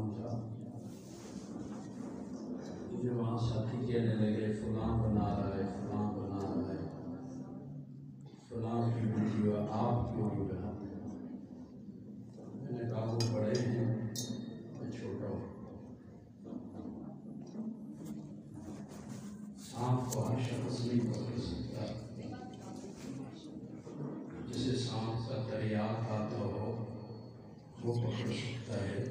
پہنچا، مجھے وہاں ساتھی کہنے لگے فلاں بنا رہا ہے، فلاں بنا رہا ہے، فلاں کی ویڈیو آپ کیوں نہیں بناتے؟ میں نے کہا وہ بڑے ہیں، میں چھوٹا ہوں۔ سانپ کو ہر شخص نہیں پکڑ سکتا، جسے سانپ کا دریافت آتا ہو وہ پکڑ سکتا ہے۔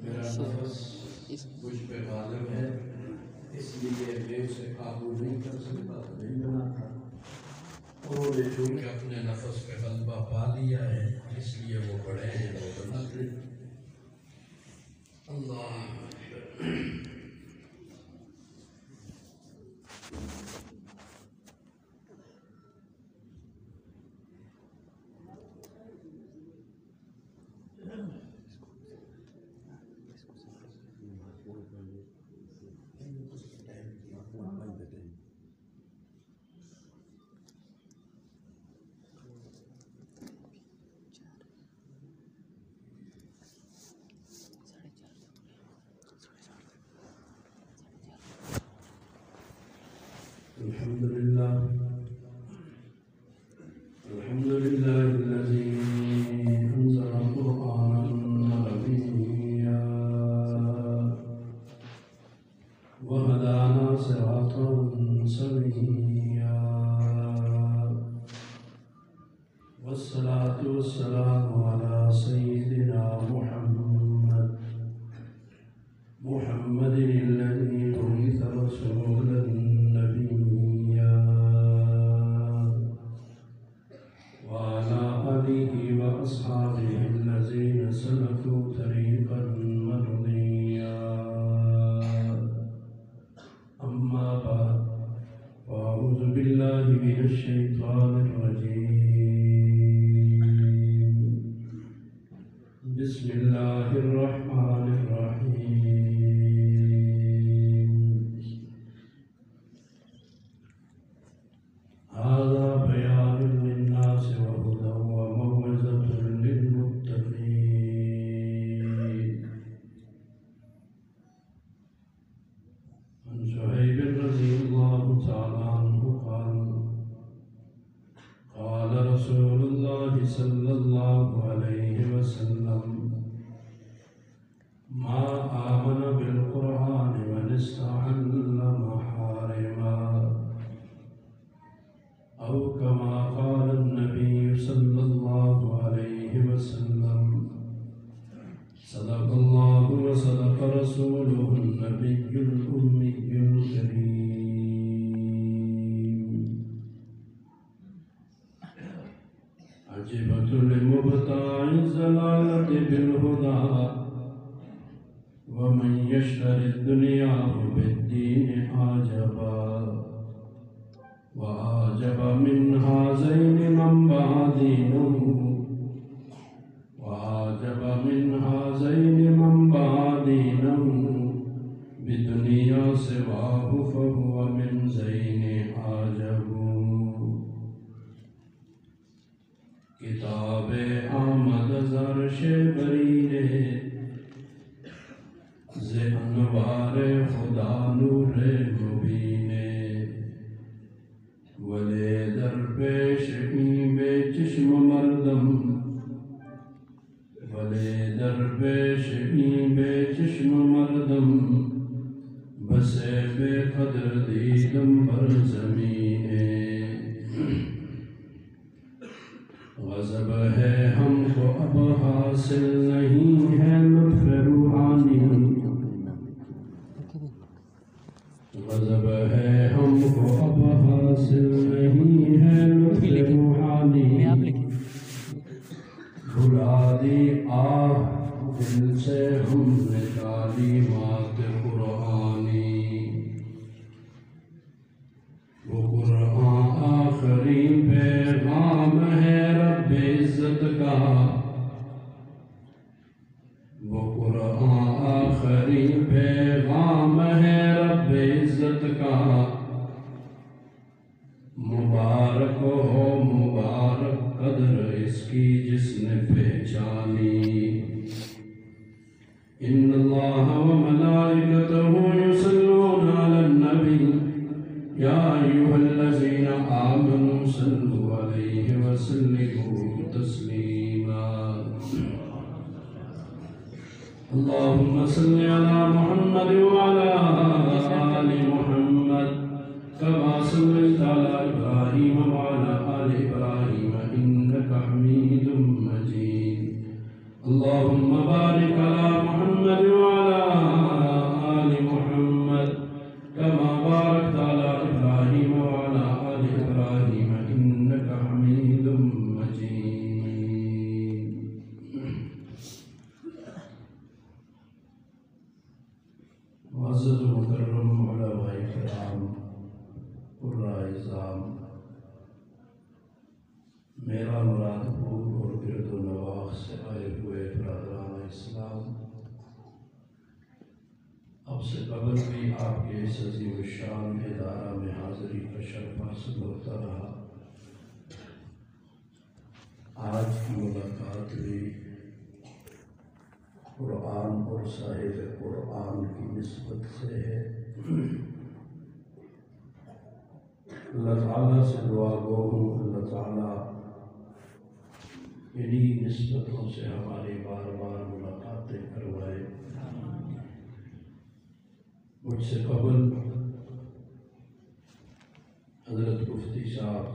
میرا نفس مجھ پہ غالب ہے، اس لیے میں اسے قابو نہیں کر سکتا، تو نہیں بناتا۔ انہوں نے چونکہ اپنے نفس پہ غلبہ پا لیا ہے، اس لیے وہ بڑے ہیں، وہ بناتے ہیں۔ اللہ الحمد لله الذي أنزل قرآنا عربيا وهدانا صراطا سويا، والصلاة والسلام على سيدنا محمد الذي بعث رسولا نبيا، وعلى آله وأصحابه الذين سلكوا طريقا مرضيا. أما بعد، فأعوذ بالله من الشيطان الرجيم. بسم الله الرحمن الرحيم. هذا بيان للناس وهدى وموعظة للمتقين. عن شعيب رضي الله تعالى عنه قال: قال رسول الله صلى الله عليه وسلم: ما آمن بالقرآن من استحل محارما، أو كما قال النبي صلى الله عليه وسلم. صدق الله وصدق رسوله النبي الأمي الكريم. عجبت لمبتاع الزلالة بالهدى، ومن يشتري الدنيا بالدين عجبا. وعجب من هذين من باع دينه، وعجب من هذين من باع دينه بدنيا سواه، فهو من زين عجب. کتاب آمد زرش برینه، ز انوار خدا نور مبینه. ولی در پیش این بے چشم مردم، ولی در پیش این بے چشم مردم، بسے بے قدر دیدم بر زمینه. غضب ہے ہم کو اب حاصل نہیں ہے لطف روحانی، غضب ہے ہم کو اب حاصل نہیں ہے لطف روحانی. بھلا دی آہ دل سے ہم نے تعلیمات قرآنی. وہ قرآن آخری پیغام ہے رب عزت کا، وہ قرآن آخری پیغام ہے رب عزت کا. مبارک ہو مبارک قدر اس کی جس نے پہچانی. إن الله وملائكته يصلون على النبي يا أيها الذين آمنوا صلوا عليه وسلموا تسليما اللهم صل على محمد وعلى آل محمد كما صليت على إبراهيم وعلى آل إبراهيم إنك حميد مجيد اللهم بارك على محمد وعلى آل محمد كما باركت على إبراهيم وعلى آل إبراهيم إنك حميد مجيد معزز مکرم علماء کرام عزام میرا مراد پور اور گرد و نواح سے آئے ہوئے برادران اسلام، اب سے قبل بھی آپ کے اس عظیم الشان ادارہ میں حاضری کا شرف حاصل ہوتا رہا۔ آج کی ملاقات بھی قرآن اور صاحب قرآن کی نسبت سے ہے۔ اللہ تعالیٰ سے دعا گو ہوں اللہ تعالیٰ انہی نسبتوں سے ہماری بار بار ملاقاتیں کروائے۔ مجھ سے قبل حضرت مفتی صاحب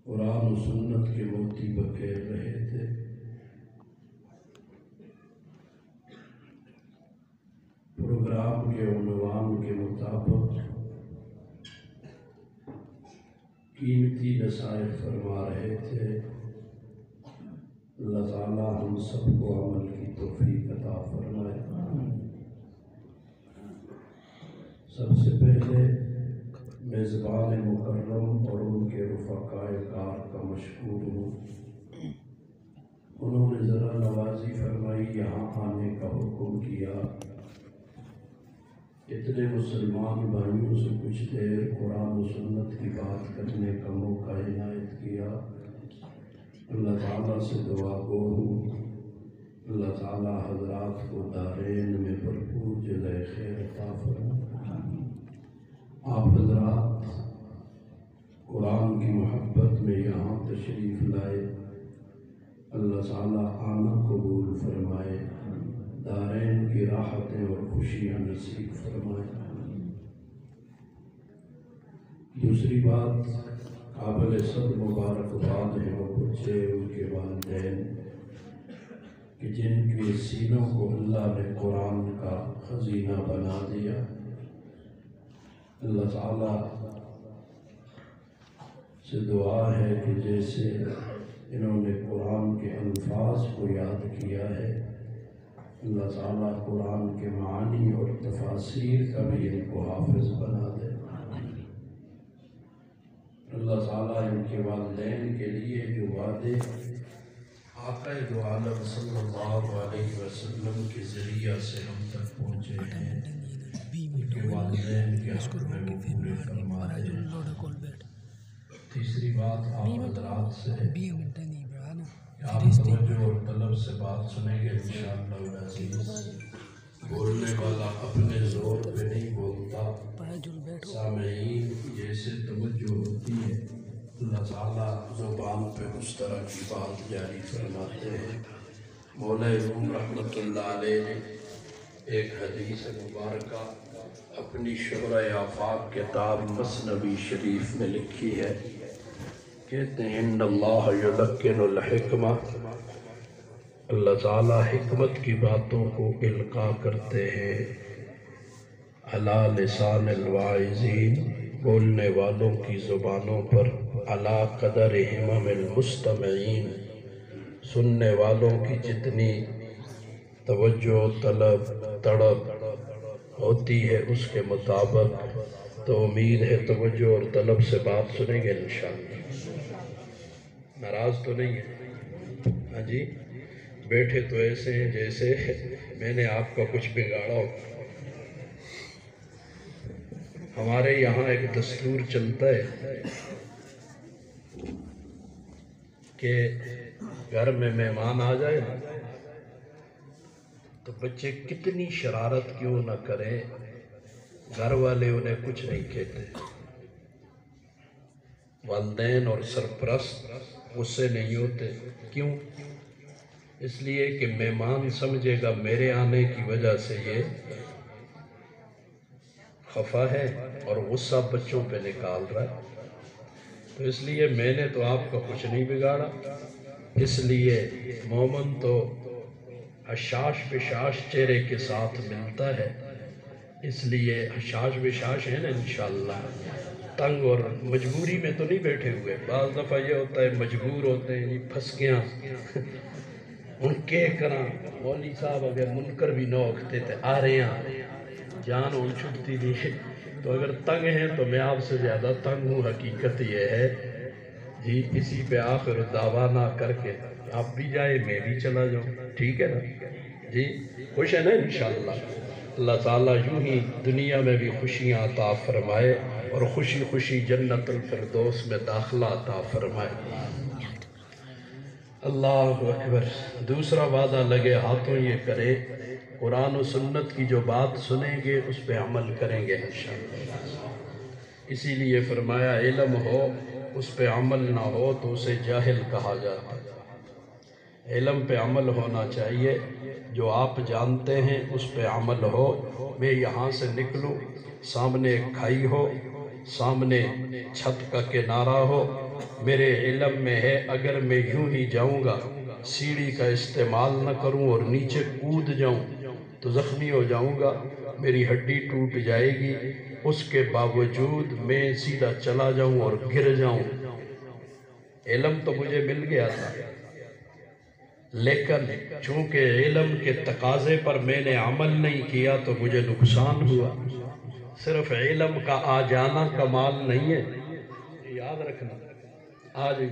قرآن و سنت کے موتی بکیر رہے تھے۔ پروگرام کے عنوان کے مطابق قیمتی نصائح فرما رہے تھے۔ اللہ تعالیٰ ہم سب کو عمل کی توفیق عطا فرمائے۔ سب سے پہلے میزبان مکرم اور ان کے رفقائے کار کا مشکور ہوں، انہوں نے ذرا نوازی فرمائی، یہاں آنے کا حکم کیا۔ اتنے مسلمان بھائیوں سے کچھ دیر قرآن و سنت کی بات کرنے کا موقع عنایت کیا۔ اللہ تعالیٰ سے دعا گو ہوں اللہ تعالیٰ حضرات کو دارین میں بھرپور جزائے خیر عطا فرمائے۔ آپ حضرات قرآن کی محبت میں یہاں تشریف لائے، اللہ تعالیٰ آنا قبول فرمائے، دارین کی راحتیں اور خوشیاں نصیب فرمائے۔ دوسری بات، قابل صد مبارکباد ہیں وہ بچے، ان کے والدین کہ جن کے سینوں کو اللہ نے قرآن کا خزینہ بنا دیا۔ اللہ تعالیٰ سے دعا ہے کہ جیسے انہوں نے قرآن کے الفاظ کو یاد کیا ہے، اللہ تعالیٰ قرآن کے معانی اور تفاسیر کا بھی ان کو حافظ بنا دے۔ اللہ تعالیٰ ان کے والدین کے لیے جو وعدے آقا دو عالم صلی اللہ علیہ وسلم کے ذریعہ سے ہم تک پہنچے ہیں، ان کے والدین کے حق میں وہ پورے فرما دے۔ تیسری بات آپ حضرات سے آپ توجہ اور طلب سے بات سنیں گے انشاءاللہ العزیز۔ بولنے والا اپنے زور پہ نہیں بولتا، سامعین جیسے توجہ ہوتی ہے اللہ تعالیٰ زبان پہ اس طرح کی بات جاری فرماتے ہیں۔ مولا روم رحمت اللہ علیہ نے ایک حدیث مبارکہ اپنی شعرۂ آفاق کتاب مثنوی شریف میں لکھی ہے، کہتے ہیں ان اللہ یلقن الحکمہ، اللہ تعالیٰ حکمت کی باتوں کو القاء کرتے ہیں علی لسان الواعظین، بولنے والوں کی زبانوں پر، علی قدر ہمم المستمعین، سننے والوں کی جتنی توجہ طلب تڑپ ہوتی ہے اس کے مطابق۔ تو امید ہے توجہ اور طلب سے بات سنیں گے انشاءاللہ۔ ناراض تو نہیں ہے؟ ہاں جی، بیٹھے تو ایسے ہیں جیسے میں نے آپ کا کچھ بگاڑا ہو۔ ہمارے یہاں ایک دستور چلتا ہے کہ گھر میں مہمان آ جائے نا تو بچے کتنی شرارت کیوں نہ کریں، گھر والے انہیں کچھ نہیں کہتے، والدین اور سرپرست غصے نہیں ہوتے. کیوں؟ اس لیے کہ مہمان سمجھے گا میرے آنے کی وجہ سے یہ خفا ہے اور غصہ بچوں پہ نکال رہا ہے. تو اس لیے میں نے تو آپ کا کچھ نہیں بگاڑا. اس لیے مومن تو حشاش بشاش چہرے کے ساتھ ملتا ہے. اس لیے حشاش بشاش ہے نا انشاءاللہ. تنگ اور مجبوری میں تو نہیں بیٹھے ہوئے. بعض دفعہ یہ ہوتا ہے مجبور ہوتے ہیں پھسکیاں ان کے کرا مولی صاحب اگر منکر بھی نہ اکھتے تھے آ رہے ہیں جان ان چھٹتی دی. تو اگر تنگ ہیں تو میں آپ سے زیادہ تنگ ہوں. حقیقت یہ ہے جی. اسی پہ آخر دعوانا کر کے آپ بھی جائے میں بھی چلا جاؤں. ٹھیک ہے نا جی؟ خوش ہے نا انشاءاللہ. اللہ تعالیٰ یوں ہی دنیا میں بھی خوشیاں عطا فرمائے اور خوشی خوشی جنت الفردوس میں داخلہ عطا فرمائے. اللہ اکبر. دوسرا وعدہ لگے ہاتھوں یہ کرے قرآن و سنت کی جو بات سنیں گے اس پہ عمل کریں گے انشاءاللہ. اسی لیے فرمایا علم ہو اس پہ عمل نہ ہو تو اسے جاہل کہا جاتا ہے. علم پہ عمل ہونا چاہیے. جو آپ جانتے ہیں اس پہ عمل ہو. میں یہاں سے نکلوں سامنے ایک کھائی ہو، سامنے چھت کا کنارہ ہو، میرے علم میں ہے اگر میں یوں ہی جاؤں گا سیڑھی کا استعمال نہ کروں اور نیچے کود جاؤں تو زخمی ہو جاؤں گا، میری ہڈی ٹوٹ جائے گی. اس کے باوجود میں سیدھا چلا جاؤں اور گر جاؤں. علم تو مجھے مل گیا تھا لیکن چونکہ علم کے تقاضے پر میں نے عمل نہیں کیا تو مجھے نقصان ہوا. صرف علم کا آ جانا کمال نہیں ہے، یاد رکھنا. آج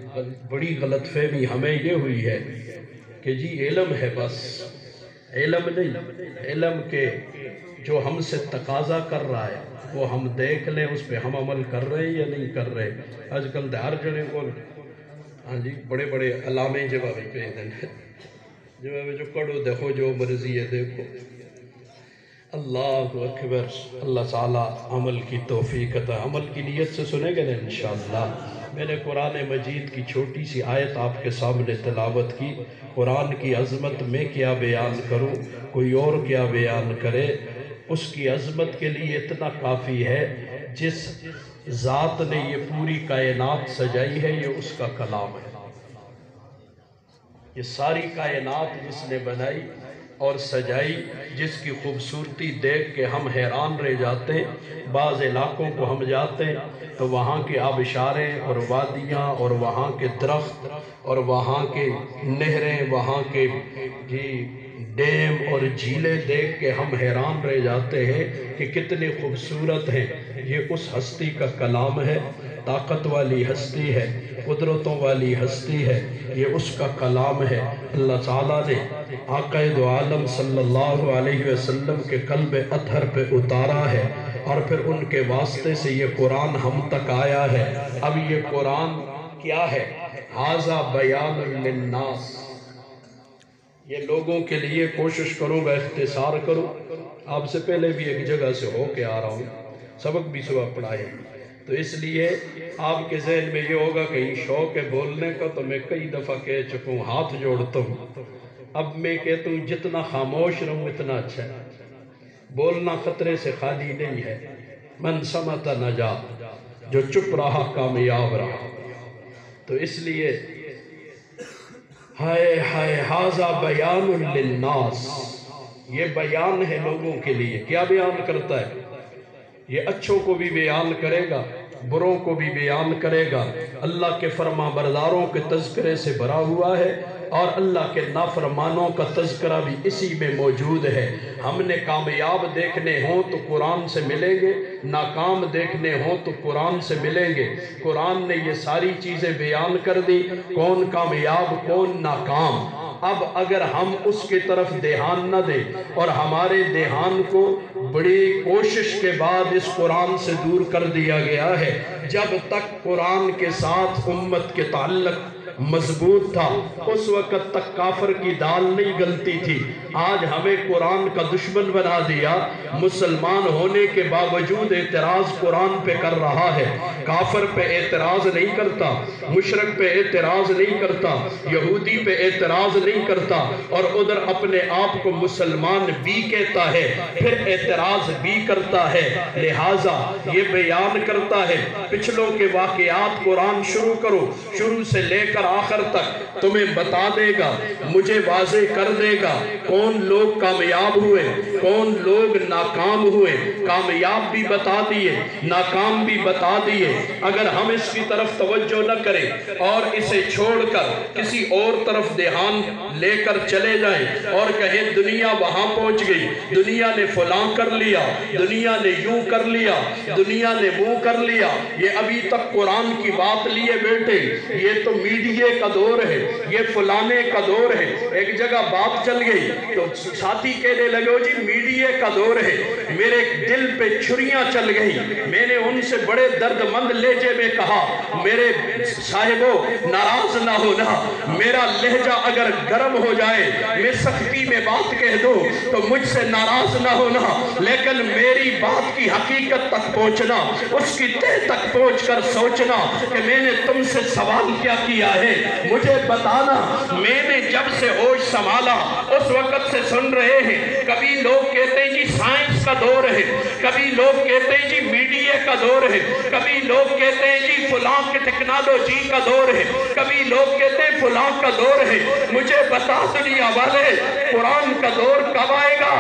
بڑی غلط فہمی ہمیں یہ ہوئی ہے کہ جی علم ہے بس. علم نہیں، علم کے جو ہم سے تقاضا کر رہا ہے وہ ہم دیکھ لیں اس پہ ہم عمل کر رہے ہیں یا نہیں کر رہے. آج کل ہر جنے کو ہاں جی بڑے بڑے علامے جواب پہ جواب جو کڑو دیکھو جو مرضی ہے دیکھو. اللہ اکبر. اللہ تعالیٰ عمل کی توفیق عطا. عمل کی نیت سے سنیں گے نا انشاءاللہ. میں نے قرآن مجید کی چھوٹی سی آیت آپ کے سامنے تلاوت کی. قرآن کی عظمت میں کیا بیان کروں، کوئی اور کیا بیان کرے. اس کی عظمت کے لیے اتنا کافی ہے جس ذات نے یہ پوری کائنات سجائی ہے یہ اس کا کلام ہے. یہ ساری کائنات جس نے بنائی اور سجائی، جس کی خوبصورتی دیکھ کے ہم حیران رہ جاتے ہیں. بعض علاقوں کو ہم جاتے ہیں تو وہاں کے آبشاریں اور وادیاں اور وہاں کے درخت اور وہاں کے نہریں، وہاں کے ڈیم اور جھیلیں دیکھ کے ہم حیران رہ جاتے ہیں کہ کتنے خوبصورت ہیں. یہ اس ہستی کا کلام ہے. طاقت والی ہستی ہے، قدرتوں والی ہستی ہے، یہ اس کا کلام ہے. اللہ تعالیٰ نے آقا دو عالم صلی اللہ علیہ وسلم کے قلب اطہر پہ اتارا ہے اور پھر ان کے واسطے سے یہ قرآن ہم تک آیا ہے. اب یہ قرآن کیا ہے؟ ھذا بیان للناس. یہ لوگوں کے لیے کوشش کروں گا اختصار کروں. آپ سے پہلے بھی ایک جگہ سے ہو کے آ رہا ہوں، سبق بھی صبح پڑھائے، تو اس لیے آپ کے ذہن میں یہ ہوگا کہیں شوق ہے بولنے کا تو میں کئی دفعہ کہہ چکا ہوں، ہاتھ جوڑتا ہوں. اب میں کہتا ہوں جتنا خاموش رہوں اتنا اچھا ہے. بولنا خطرے سے خالی نہیں ہے. من سمت نجا، جو چپ رہا کامیاب رہا. تو اس لیے ہائے ہائے ھذا بیان للناس، یہ بیان ہے لوگوں کے لیے. کیا بیان کرتا ہے؟ یہ اچھوں کو بھی بیان کرے گا، بروں کو بھی بیان کرے گا. اللہ کے فرما برداروں کے تذکرے سے بھرا ہوا ہے اور اللہ کے نافرمانوں کا تذکرہ بھی اسی میں موجود ہے. ہم نے کامیاب دیکھنے ہوں تو قرآن سے ملیں گے، ناکام دیکھنے ہوں تو قرآن سے ملیں گے. قرآن نے یہ ساری چیزیں بیان کر دی، کون کامیاب کون ناکام. اب اگر ہم اس کی طرف دھیان نہ دیں اور ہمارے دھیان کو بڑی کوشش کے بعد اس قرآن سے دور کر دیا گیا ہے. جب تک قرآن کے ساتھ امت کے تعلق مضبوط تھا، اس وقت تک کافر کی دال نہیں گلتی تھی۔ آج ہمیں قرآن کا دشمن بنا دیا، مسلمان ہونے کے باوجود اعتراض قرآن پہ کر رہا ہے، کافر پہ اعتراض نہیں کرتا، مشرک پہ اعتراض نہیں کرتا، یہودی پہ اعتراض نہیں کرتا، اور ادھر اپنے آپ کو مسلمان بھی کہتا ہے، پھر اعتراض بھی کرتا ہے۔ لہٰذا یہ بیان کرتا ہے پچھلوں کے واقعات، قرآن شروع کرو، شروع سے لے کر آخر تک تمہیں بتا دے گا، مجھے واضح کر دے گا کون لوگ کامیاب ہوئے، کون لوگ ناکام ہوئے، کامیاب بھی بتا دیے، ناکام بھی بتا دیے۔ اگر ہم اس کی طرف توجہ نہ کریں اور اسے چھوڑ کر کسی اور طرف دھیان لے کر چلے جائیں اور کہیں دنیا وہاں پہنچ گئی، دنیا نے فلاں کر لیا، دنیا نے یوں کر لیا، دنیا نے وہ کر لیا، یہ ابھی تک قرآن کی بات لیے بیٹھے، یہ تو میڈیے کا دور ہے، یہ فلانے کا دور ہے۔ ایک جگہ بات چل گئی تو ساتھی کہنے لگے جی میڈیے کا دور ہے، میرے دل پہ چھریاں چل گئی۔ میں نے ان سے بڑے درد مند لہجے میں کہا میرے صاحبو ناراض نہ ہونا، میرا لہجہ اگر گرم ہو جائے، میں سختی میں بات کہہ دوں تو مجھ سے ناراض نہ ہونا، لیکن میری بات کی حقیقت تک پہنچنا، اس کی تہ تک پہنچ کر سوچنا کہ میں نے تم سے سوال کیا کیا ہے، مجھے بتانا۔ میں نے جب سے ہوش سنبھالا اس وقت سے سن رہے ہیں، کبھی لوگ کہتے ہیں جی سائنس کا دور ہے، کبھی لوگ کہتے ہیں جی میڈیا کا دور ہے، کبھی لوگ کہتے ہیں جی فلاں کے ٹیکنالوجی کا دور ہے، کبھی لوگ کہتے ہیں فلاں کا دور ہے۔ مجھے بتا دنیا والے قرآن کا دور کب آئے گا؟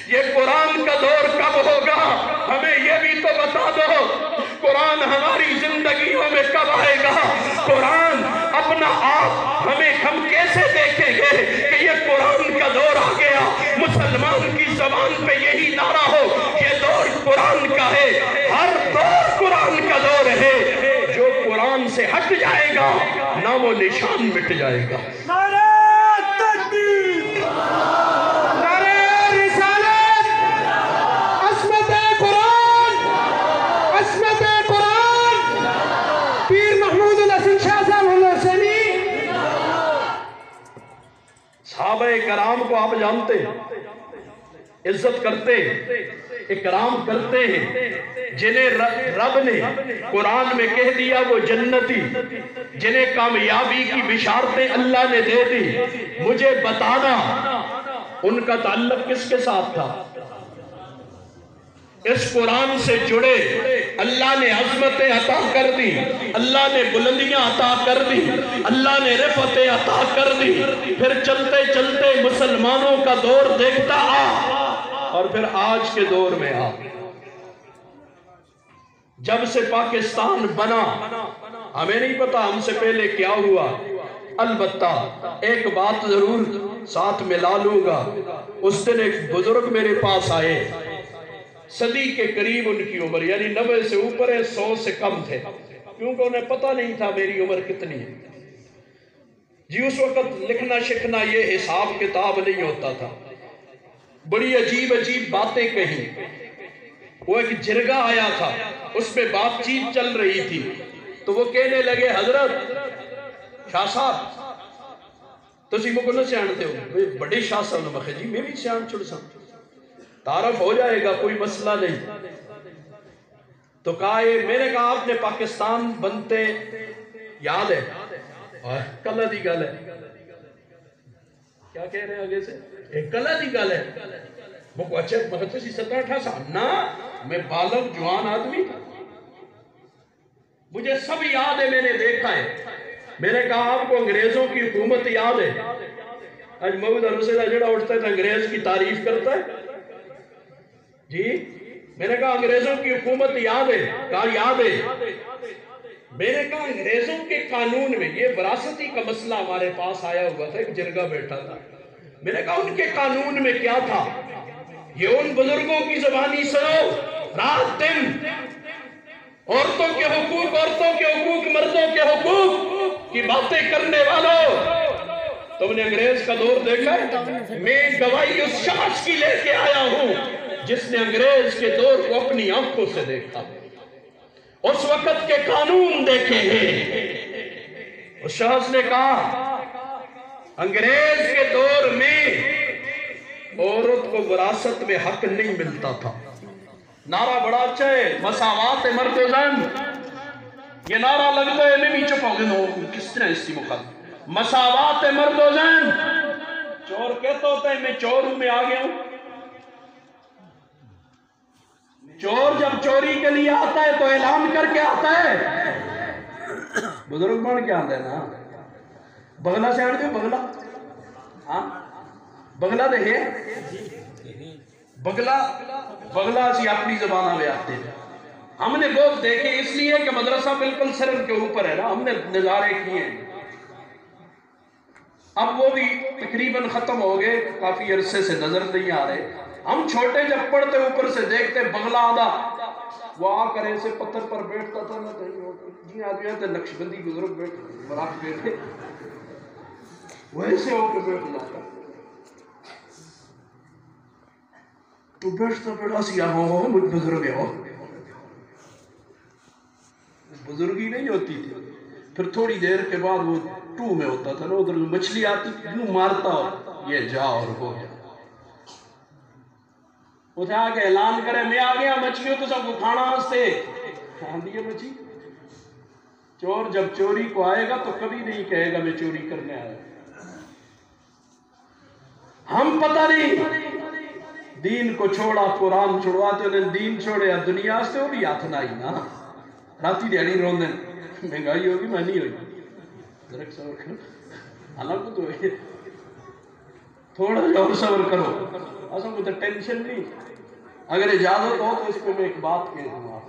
یہ قرآن کا دور کب ہوگا؟ ہمیں یہ بھی تو بتا دو، قرآن ہماری زندگیوں میں کب آئے گا؟ قرآن اپنا آپ ہم کیسے دیکھیں گے کہ یہ قرآن کا دور آ گیا؟ مسلمان کی زبان پہ یہی نعرہ ہو، یہ دور قرآن کا ہے، ہر دور قرآن کا دور ہے۔ جو قرآن سے ہٹ جائے گا نام و نشان مٹ جائے گا۔ صحابہ کرام کو آپ جانتے ہیں، عزت کرتے ہیں، اکرام کرتے ہیں، جنہیں رب نے قرآن میں کہہ دیا وہ جنتی، جنہیں کامیابی کی بشارتیں اللہ نے دے دی۔ مجھے بتانا ان کا تعلق کس کے ساتھ تھا؟ اس قرآن سے جڑے اللہ نے عظمتیں عطا کر دی، اللہ نے بلندیاں عطا کر دی، اللہ نے رفعتیں عطا کر دی۔ پھر چلتے چلتے مسلمانوں کا دور دیکھتا آ، اور پھر آج کے دور میں آ۔ جب سے پاکستان بنا ہمیں نہیں پتا ہم سے پہلے کیا ہوا، البتہ ایک بات ضرور ساتھ ملا لوں گا۔ اس دن ایک بزرگ میرے پاس آئے، صدی کے قریب ان کی عمر، یعنی 90 سے اوپر ہے، 100 سے کم تھے، کیونکہ انہیں پتہ نہیں تھا میری عمر کتنی ہے۔ جی اس وقت لکھنا شکنا یہ حساب کتاب نہیں ہوتا تھا، بڑی عجیب عجیب باتیں کہیں۔ وہ ایک جرگہ آیا تھا، اس میں بات چیت چل رہی تھی، تو وہ کہنے لگے حضرت شاہ صاحب تسی مجھے نہ سیانتے ہو، بڑے شاہ صاحب نے مخے جی میں بھی سیان چھڑ سا، تعارف ہو جائے گا، کوئی مسئلہ نہیں۔ تو کہا میں نے کہا آپ نے پاکستان بنتے یاد ہے؟ کلہ دی گل ہے، کیا کہہ رہے ہیں آگے سے؟ ایک کلہ دی گل ہے، وہ کو اچھے مہتے سی 17-18 سال نا، میں بالغ جوان آدمی تھا، مجھے سب یاد ہے، میں نے دیکھا ہے۔ میں نے کہا آپ کو انگریزوں کی حکومت یاد ہے؟ آج محمود رسولہ جڑا اٹھتا ہے تو انگریز کی تعریف کرتا ہے جی۔ میں نے کہا انگریزوں کی حکومت یاد ہے؟ کہا یاد ہے۔ میں نے کہا انگریزوں کے قانون میں، یہ وراثتی کا مسئلہ ہمارے پاس آیا ہوا تھا، ایک جرگہ بیٹھا تھا، میں نے کہا ان کے قانون میں کیا تھا؟ یہ ان بزرگوں کی زبانی سنو، رات دن عورتوں کے حقوق، مردوں کے حقوق کی باتیں کرنے والوں، تم نے انگریز کا دور دیکھا ہے؟ میں گواہی اس شخص کی لے کے آیا ہوں جس نے انگریز کے دور کو اپنی آنکھوں سے دیکھا، اس وقت کے قانون دیکھے ہیں۔ اس شخص نے کہا انگریز کے دور میں عورت کو وراثت میں حق نہیں ملتا تھا. نعرہ بڑا اچھا ہے، مساوات مرد و زن. یہ نعرہ لگتا ہے، میں بھی چپ ہو گیا کس طرح اس کی مخالف. مساوات مرد و زن. چور کہتا ہوتا ہے میں چور ہوں، میں آ گیا ہوں. چور جب چوری کے لیے آتا ہے تو اعلان کر کے آتا ہے. بزرگ بن کے آتا ہے نا. بغلہ سے آنے دو، بغلہ. ہاں بغلہ دے بغلہ سی اپنی زبانہ میں آتے ہیں. ہم نے بہت دیکھے، اس لیے کہ مدرسہ بالکل سرن کے اوپر ہے نا، ہم نے نظارے کیے ہیں. اب وہ بھی تقریباً ختم ہو گئے، کافی عرصے سے نظر نہیں آ رہے. ہم چھوٹے جب پڑھتے اوپر سے دیکھتے بغلہ آدھا، وہ آ کر ایسے پتھر پر بیٹھتا تھا نا، جی آدمی آتے نقشبندی بزرگ بیٹھے مراک بیٹھے، وہ ایسے ہو کے بیٹھ جاتا. تو بیٹھتا بیٹھا سیا ہو مجھ بزرگ ہو. بزرگی نہیں ہوتی تھی. پھر تھوڑی دیر کے بعد وہ ٹو میں ہوتا تھا نا، ادھر مچھلی آتی یوں مارتا ہو، یہ جا اور ہو جا. اٹھا کے اعلان کرے میں آ گیا، مچھلیوں تو سب کو کھانا ہنستے آندھی ہے مچھی. چور جب چوری کو آئے گا تو کبھی نہیں کہے گا میں چوری کرنے آیا. ہم پتہ نہیں دین کو چھوڑا، قرآن چھوڑواتے انہیں دین چھوڑے یا دنیا سے وہ بھی ہاتھ نہ آئی نا. راتی ڈیڑی رون دیں مہنگائی ہوگی میں نہیں ہوئی درک صبر کرو. حالانکہ تو ہے تھوڑا جو صبر کرو، اصلا کو تو ٹینشن نہیں. اگر اجازت ہو تو اس پہ میں ایک بات کہہ دوں آپ.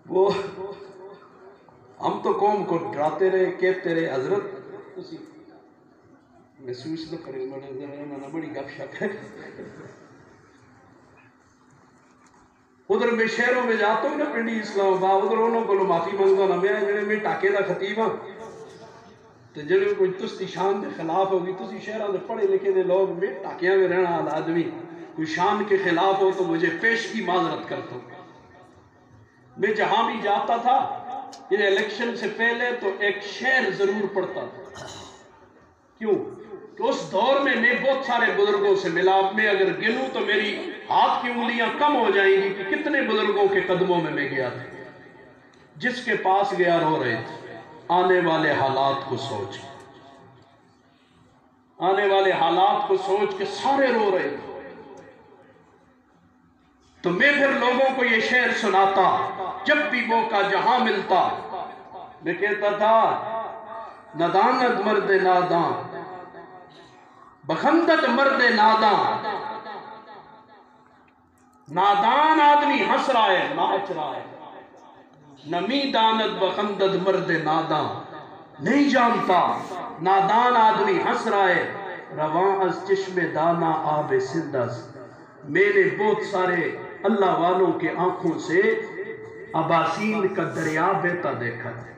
وہ ہم تو قوم کو ڈراتے رہے، کہتے رہے حضرت اسی محسوس نہ کرے میں بڑی گپ شپ ہے. ادھر میں شہروں میں جاتا ہوں نا، پنڈی اسلام آباد، ادھر انہوں کو معافی مانگتا نا. میں ٹاکے دا خطیب ہاں، تو جب کوئی تستی شان کے خلاف ہوگی، تسی شہروں میں پڑھے لکھے دے لوگ، میں ٹاکیاں میں رہنا والا آدمی کوئی شان کے خلاف ہو تو مجھے پیش کی معذرت کرتا ہوں. میں جہاں بھی جاتا تھا یہ الیکشن سے پہلے تو ایک شعر ضرور پڑھتا تھا. کیوں کہ اس دور میں بہت سارے بزرگوں سے ملا. میں اگر گنوں تو میری ہاتھ کی انگلیاں کم ہو جائیں گی کہ کتنے بزرگوں کے قدموں میں گیا تھا. جس کے پاس گیا رو رہے تھے. آنے والے حالات کو سوچ، آنے والے حالات کو سوچ کے سارے رو رہے تھے. تو میں پھر لوگوں کو یہ شعر سناتا جب بھی موقع جہاں ملتا. میں کہتا تھا ندانت مرد ناداں، بخندت مرد ناداں. نادان آدمی ہنس رہا ہے، ناچ رہا ہے. نمی دانت بخندت مرد ناداں، نہیں جانتا نادان آدمی ہنس رہا ہے. رواں از چشم دانا آب سندس. میں نے بہت سارے اللہ والوں کے آنکھوں سے اباسین کا دریا بہتا دیکھا ہے.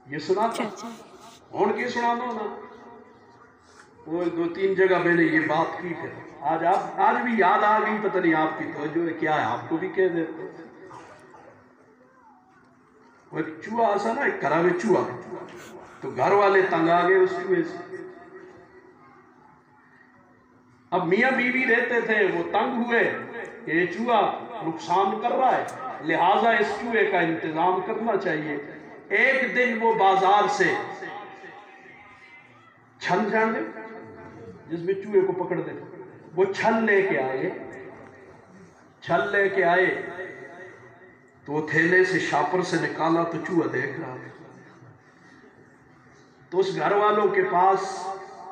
یہ سنا تھا اور کی سنا دو نا. وہ دو تین جگہ میں نے یہ بات کی ہے. آج بھی یاد آ گئی، پتہ نہیں آپ کی توجہ ہے کیا ہے، آپ کو بھی کہہ دیتے. وہ ایک چوہا ایسا نا، ایک کرا میں چوہا، تو گھر والے تنگ آ گئے اس چوہے سے. اب میاں بیوی رہتے تھے، وہ تنگ ہوئے کہ یہ چوہا نقصان کر رہا ہے، لہٰذا اس چوہے کا انتظام کرنا چاہیے. ایک دن وہ بازار سے چھل جان دے جس میں چوہے کو پکڑ دے، وہ چھل لے کے آئے تو وہ تھیلے سے شاپر سے نکالا تو چوہا دیکھ رہا تھا. تو اس گھر والوں کے پاس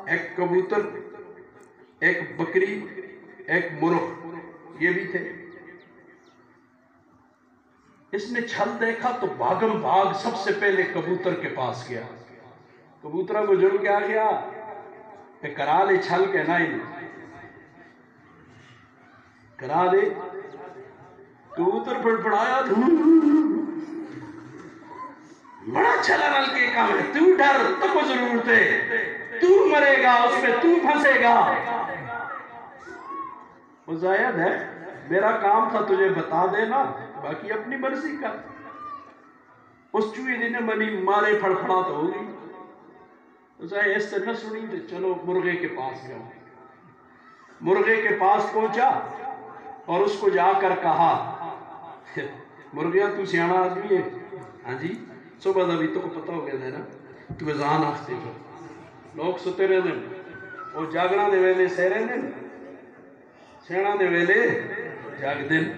ایک کبوتر، ایک بکری، ایک مرغ یہ بھی تھے. اس نے چھل دیکھا تو بھاگم بھاگ سب سے پہلے کبوتر کے پاس گیا. کبوترہ کو جڑ کیا گیا کہ کرا لے چھل کے نہیں کرا لے. کبوتر پڑپڑایا، بڑا چھلا نل کے کام ہے، تو ڈر تو کو ضرورت ہے، تو مرے گا اس میں، تو پھنسے گا. وہ زائد ہے، میرا کام تھا تجھے بتا دینا، باقی اپنی مرضی کا. اس چوہے دی نہ منی مارے پھڑپھڑا تو ہوگی اسے اس سے نہ سنی تو چلو مرغے کے پاس گیا مرغے کے پاس پہنچا اور اس کو جا کر کہا مرغیاں تو سیانا آدمی ہے ہاں جی صبح دا بھی تو پتہ ہو گیا نا تو اذان آختے ہو لوگ ستے رہے دن وہ جاگنا دے ویلے سہ رہے دن سینا دے ویلے جاگ دن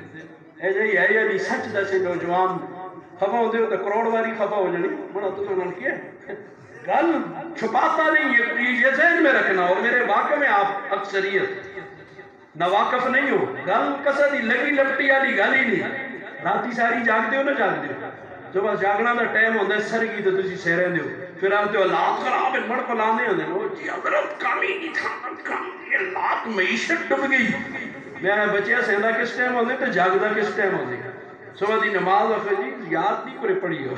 اے جائی ہے یعنی سچ دا سے نوجوان خفا ہو دیو تو کروڑ باری خفا ہو جانی بڑا تو سنن کیا گل چھپاتا نہیں ہے یہ ذہن میں رکھنا اور میرے واقع میں آپ اکثریت نہ واقف نہیں ہو گل کسا دی لگی لپٹی والی گل ہی نہیں راتی ساری جاگ دیو نہ جاگ دیو جو بس جاگنا دا ٹائم ہوندہ ہے سر کی تو تسی سہ رہے دیو پھر آپ دیو لات خراب ہے مڑ پلانے ہوندے وہ جی حضرت کامی نہیں تھا کام یہ لات معیشت ڈب گئی میرا بچہ سہندا کس ٹائم ہوندے تو جاگدا کس ٹائم ہوندے صبح دی نماز وقت جی یاد نہیں کرے پڑھی ہو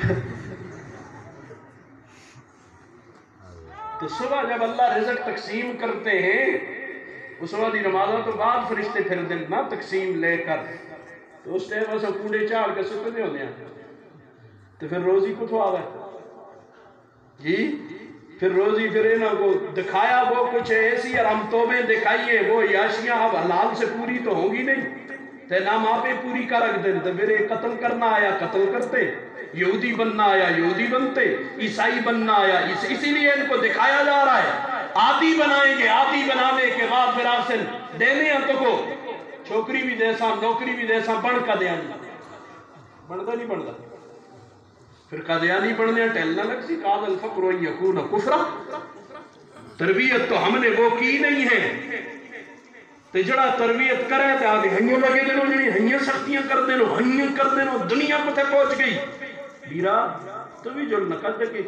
تو صبح جب اللہ رزق تقسیم کرتے ہیں اس صبح دی نمازوں تو بعد فرشتے پھر دن نہ تقسیم لے کر تو اس ٹائم ایسا کوڑے چاڑ کے سکتے نہیں ہونے ہیں تو پھر روزی کو تو آگا جی پھر روزی پھر انہوں کو دکھایا وہ کچھ ایسی اور ہم توبیں دکھائیے وہ یاشیاں اب حلال سے پوری تو ہوں گی نہیں تے نام آپ پوری کا رکھ دیں تو پھر قتل کرنا آیا قتل کرتے یہودی بننا آیا یہودی بنتے عیسائی بننا آیا اسی لیے ان کو دکھایا جا رہا ہے عادی بنائیں گے عادی بنانے کے بعد پھر حاصل دینے ہیں تو کو چھوکری بھی دیسا نوکری بھی دیسا بڑھ کا دیا نہیں بڑھتا نہیں بڑھتا پھر قادیانی بڑھنے ٹھہلنا لگ سی قاد الفقر و یکون کفرا تربیت تو ہم نے وہ کی نہیں ہے تو جڑا تربیت کرے تو آگے ہنیوں لگے دنوں جنہی ہنیوں سختیاں کر دنوں ہنیوں کر دنوں دنیا کو تے پہنچ گئی بیرا تو بھی جو نقل دے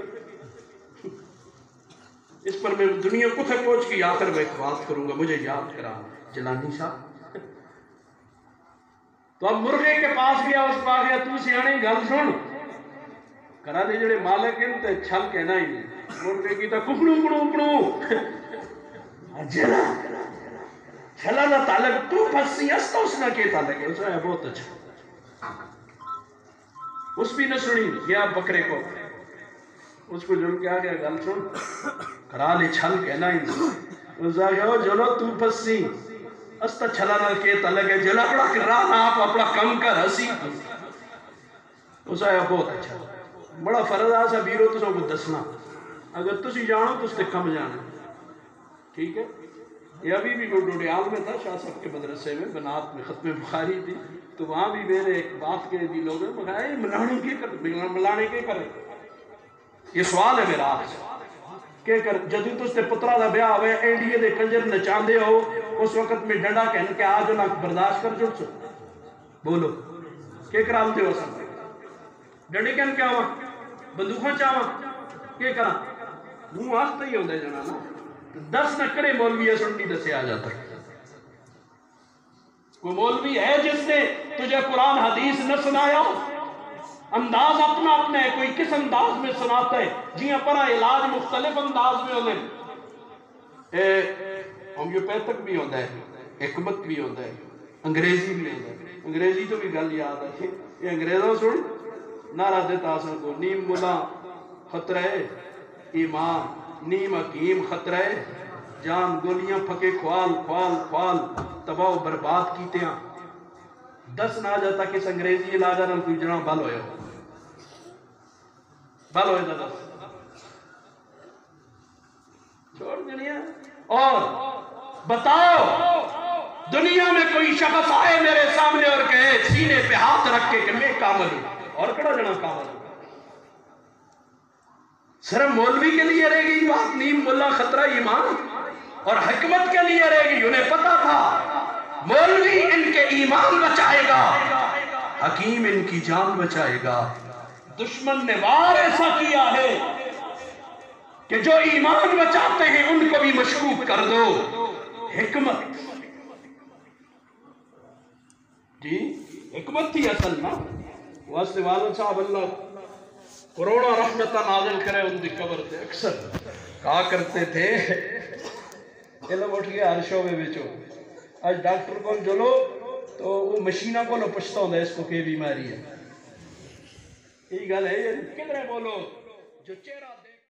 اس پر میں دنیا کو تے پہنچ گئی آخر میں ایک بات کروں گا مجھے یاد کرا جلانی صاحب تو اب مرغے کے پاس گیا اس پاس گیا تو سیانے گل سن کرا دے جڑے مالک ہیں تے چھل کہنا ہی نہیں مرغے کی تا کپڑوں پڑوں جلا چھلا دا تعلق تو پھنسی استا اس نہ کے تعلق ہے اس نے بہت اچھا اس بھی نہ سنی گیا بکرے کو اس کو جل کے آگیا گل سن کرا لے چھل کہنا ہی نہیں اس نے کہا جلو تو پھنسی استا چھلا نہ کے تعلق ہے جلا پڑا کر رہا آپ اپنا کم کر ہسی اس نے بہت اچھا بڑا فرض آسا بیرو تو سو کو دسنا اگر تسی جانو تو اس تے کم جانا ٹھیک ہے یہ ابھی بھی ڈوڈیال میں تھا شاہ صاحب کے مدرسے میں بنات میں ختم بخاری تھی تو وہاں بھی میں نے ایک بات کہہ دی لوگوں نے کہا ملانے کے کر ملانے کے کرے یہ سوال ہے میرا آپ سے کہ کر جدو تو اس تے پترہ دا بیاہ ہوئے اینڈیے دے کنجر نچان دے ہو اس وقت میں ڈنڈا کہنے کہ آج نہ برداشت کر جڑ سو بولو کہ کرام دے ہو سکتے ڈنڈے کہنے کیا ہوا بندوقوں چاہوا کہ کرا منہ آستا ہی ہوندہ جنا نا 10 نکڑے مولوی سننی دسے آ جاتا کوئی مولوی ہے جس نے تجھے قرآن حدیث نہ سنایا انداز اپنا اپنا ہے کوئی کس انداز میں سناتا ہے جیاں پرا علاج مختلف انداز میں ہونے ہومیوپیتھک بھی ہوتا ہے حکمت بھی ہوتا ہے انگریزی بھی ہوتا ہے انگریزی تو بھی گل یاد ہے یہ انگریزوں سن نعرہ دیتا آسان کو نیم ملا خطرہ ایمان نیم حکیم خطرہ جان گولیاں پھکے کھوال کھوال کھوال تباہ و برباد کیتے ہیں 10 نہ جاتا کہ اس انگریزی علاجہ نہ کوئی جنہ بل ہوئے دا 10 چھوڑ دنیا اور بتاؤ دنیا میں کوئی شخص آئے میرے سامنے اور کہے سینے پہ ہاتھ رکھ کے کہ میں کامل ہوں اور کڑا جنا کامل ہوں صرف مولوی کے لیے رہ گئی بات نیم ملا خطرہ ایمان اور حکمت کے لیے رہ گئی انہیں پتا تھا مولوی ان کے ایمان بچائے گا حکیم ان کی جان بچائے گا دشمن نے وار ایسا کیا ہے کہ جو ایمان بچاتے ہیں ان کو بھی مشکوک کر دو حکمت جی حکمت تھی اصل نا واسطے والد صاحب اللہ کروڑا رحمتہ نازل کرے ان کی قبر تے اکثر کہا کرتے تھے علم اٹھ گیا ہر شعبے بچو آج ڈاکٹر کو جلو تو وہ مشینہ کو نہ پوچھتا ہوں اس کو کہ بیماری ہے یہ گل ہے کدھر بولو جو چہرہ